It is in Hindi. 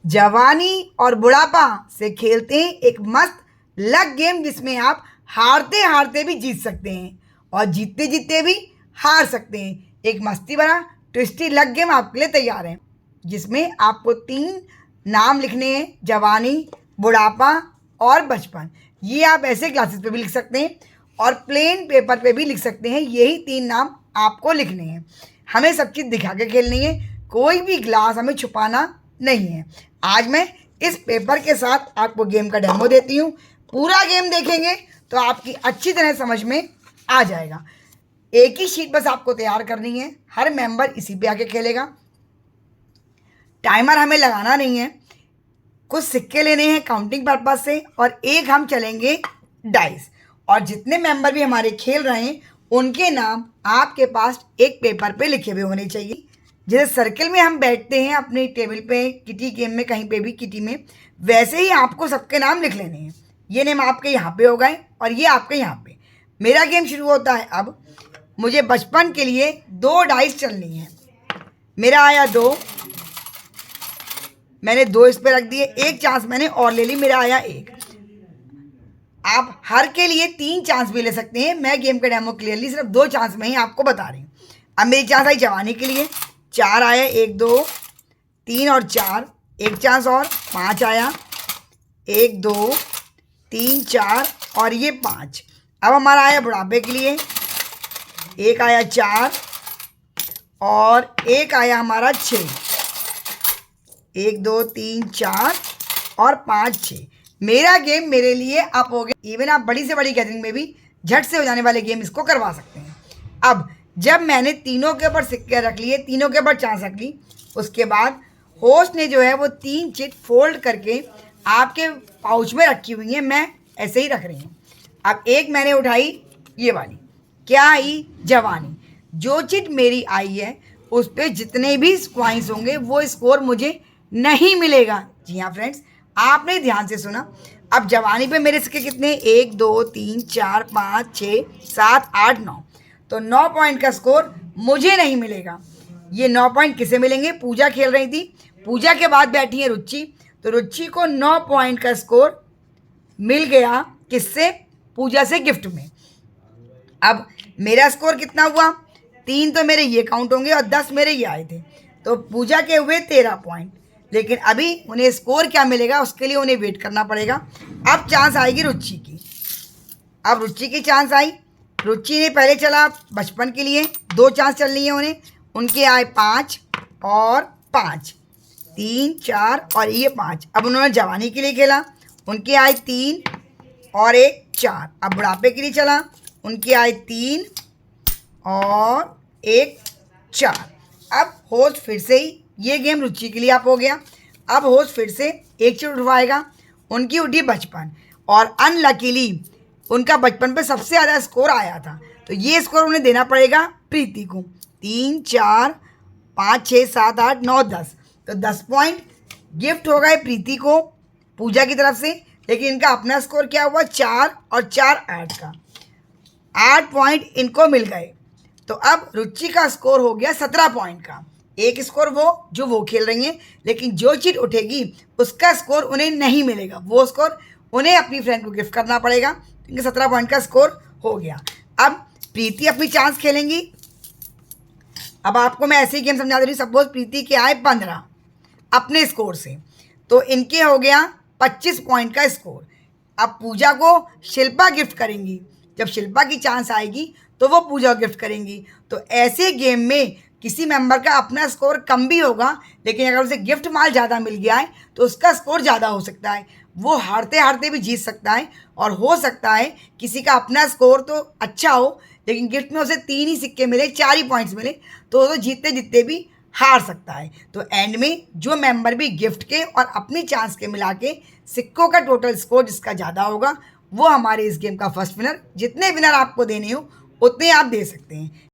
जवानी और बुढ़ापा से खेलते हैं एक मस्त लक गेम जिसमें आप हारते हारते भी जीत सकते हैं और जीतते जीतते भी हार सकते हैं। एक मस्ती भरा ट्विस्टी लक गेम आपके लिए तैयार है जिसमें आपको 3 नाम लिखने हैं, जवानी, बुढ़ापा और बचपन। ये आप ऐसे क्लासेस पे भी लिख सकते हैं और प्लेन पेपर पे भी लिख सकते हैं। यही 3 नाम आपको लिखने हैं। हमें सब चीज़ दिखा के खेलनी है, कोई भी ग्लास हमें छुपाना नहीं है। आज मैं इस पेपर के साथ आपको गेम का डेमो देती हूँ। पूरा गेम देखेंगे तो आपकी अच्छी तरह समझ में आ जाएगा। एक ही शीट बस आपको तैयार करनी है, हर मेंबर इसी पे आके खेलेगा। टाइमर हमें लगाना नहीं है। कुछ सिक्के लेने हैं काउंटिंग पर्पज से और एक हम चलेंगे डाइस। और जितने मेंबर भी हमारे खेल रहे हैं उनके नाम आपके पास एक पेपर पे लिखे हुए होने चाहिए। जैसे सर्कल में हम बैठते हैं अपने टेबल पे, किटी गेम में, कहीं पे भी किटी में, वैसे ही आपको सबके नाम लिख लेने हैं। ये नेम आपके यहाँ पे हो गए और ये आपके यहाँ पे। मेरा गेम शुरू होता है अब। मुझे बचपन के लिए 2 डाइस चलनी है। मेरा आया 2, मैंने 2 इस पे रख दिए। एक चांस मैंने और ले ली, मेरा आया 1। आप हर के लिए 3 चांस भी ले सकते हैं। मैं गेम का डेमो क्लियरली सिर्फ 2 चांस में ही आपको बता रही हूँ। अब मेरी चांस आई जवानी के लिए, 4 आया, 1 2 3 और 4। एक चांस और, 5 आया, 1 2 3 4 और ये 5। अब हमारा आया बुढ़ापे के लिए, 1 आया, 4 और 1 आया हमारा 6। 1 2 3 4 और 5 6। मेरा गेम मेरे लिए आप हो गया। इवन आप बड़ी से बड़ी गैदरिंग में भी झट से हो जाने वाले गेम इसको करवा सकते हैं। अब जब मैंने तीनों के ऊपर सिक्के रख लिए, तीनों के ऊपर चांस रख ली, उसके बाद होस्ट ने जो है वो 3 चिट फोल्ड करके आपके पाउच में रखी हुई है। मैं ऐसे ही रख रही हूँ। अब एक मैंने उठाई, ये वाली, क्या आई? जवानी। जो चिट मेरी आई है उस पर जितने भी क्वाइंस होंगे वो स्कोर मुझे नहीं मिलेगा। जी हाँ फ्रेंड्स, आपने ध्यान से सुना। अब जवानी पे मेरे सिक्के कितने? 1 2 3 4 5 6 7 8 9। तो 9 पॉइंट का स्कोर मुझे नहीं मिलेगा। ये 9 पॉइंट किसे मिलेंगे? पूजा खेल रही थी, पूजा के बाद बैठी है रुचि, तो रुचि को 9 पॉइंट का स्कोर मिल गया। किससे? पूजा से, गिफ्ट में। अब मेरा स्कोर कितना हुआ? 3 तो मेरे ये काउंट होंगे और 10 मेरे ये आए थे, तो पूजा के हुए 13 पॉइंट। लेकिन अभी उन्हें स्कोर क्या मिलेगा उसके लिए उन्हें वेट करना पड़ेगा। अब चांस आएगी रुचि की। अब रुचि की चांस आई। रुचि ने पहले चला बचपन के लिए, 2 चांस चलनी है उन्हें। उनके आए 5 और 5, 3 4 और ये 5। अब उन्होंने जवानी के लिए खेला, उनके आए 3 और 1 4। अब बुढ़ापे के लिए चला, उनके आए 3 और 1 4। अब होस्ट फिर से ही, ये गेम रुचि के लिए आप हो गया। अब होस्ट फिर से एक चीज उठवाएगा, उनकी उठी बचपन, और अनलकीली उनका बचपन पे सबसे ज़्यादा स्कोर आया था, तो ये स्कोर उन्हें देना पड़ेगा प्रीति को। 3 4 5 6 7 8 9 10, तो 10 पॉइंट गिफ्ट हो गए प्रीति को पूजा की तरफ से। लेकिन इनका अपना स्कोर क्या हुआ? 4 और 4 8 का, 8 पॉइंट इनको मिल गए। तो अब रुचि का स्कोर हो गया 17 पॉइंट का। एक स्कोर वो जो वो खेल रही हैं, लेकिन जो चीट उठेगी उसका स्कोर उन्हें नहीं मिलेगा। वो स्कोर उन्हें अपनी फ्रेंड को गिफ्ट करना पड़ेगा। क्योंकि 17 पॉइंट का स्कोर हो गया। अब प्रीति अपनी चांस खेलेंगी। अब आपको मैं ऐसे ही गेम समझा दे रही हूँ। सपोज प्रीति के आए 15 अपने स्कोर से, तो इनके हो गया 25 पॉइंट का स्कोर। अब पूजा को शिल्पा गिफ्ट करेंगी। जब शिल्पा की चांस आएगी तो वो पूजा को गिफ्ट करेंगी। तो ऐसे गेम में किसी मेंबर का अपना स्कोर कम भी होगा, लेकिन अगर उसे गिफ्ट माल ज़्यादा मिल गया है तो उसका स्कोर ज़्यादा हो सकता है। वो हारते हारते भी जीत सकता है, और हो सकता है किसी का अपना स्कोर तो अच्छा हो लेकिन गिफ्ट में उसे 3 ही सिक्के मिले, 4 ही पॉइंट्स मिले, तो वो जीतते जीतते भी हार सकता है। तो एंड में जो मेंबर भी गिफ्ट के और अपनी चांस के मिला के सिक्कों का टोटल स्कोर जिसका ज़्यादा होगा वो हमारे इस गेम का फर्स्ट विनर। जितने विनर आपको देने हो उतने आप दे सकते हैं।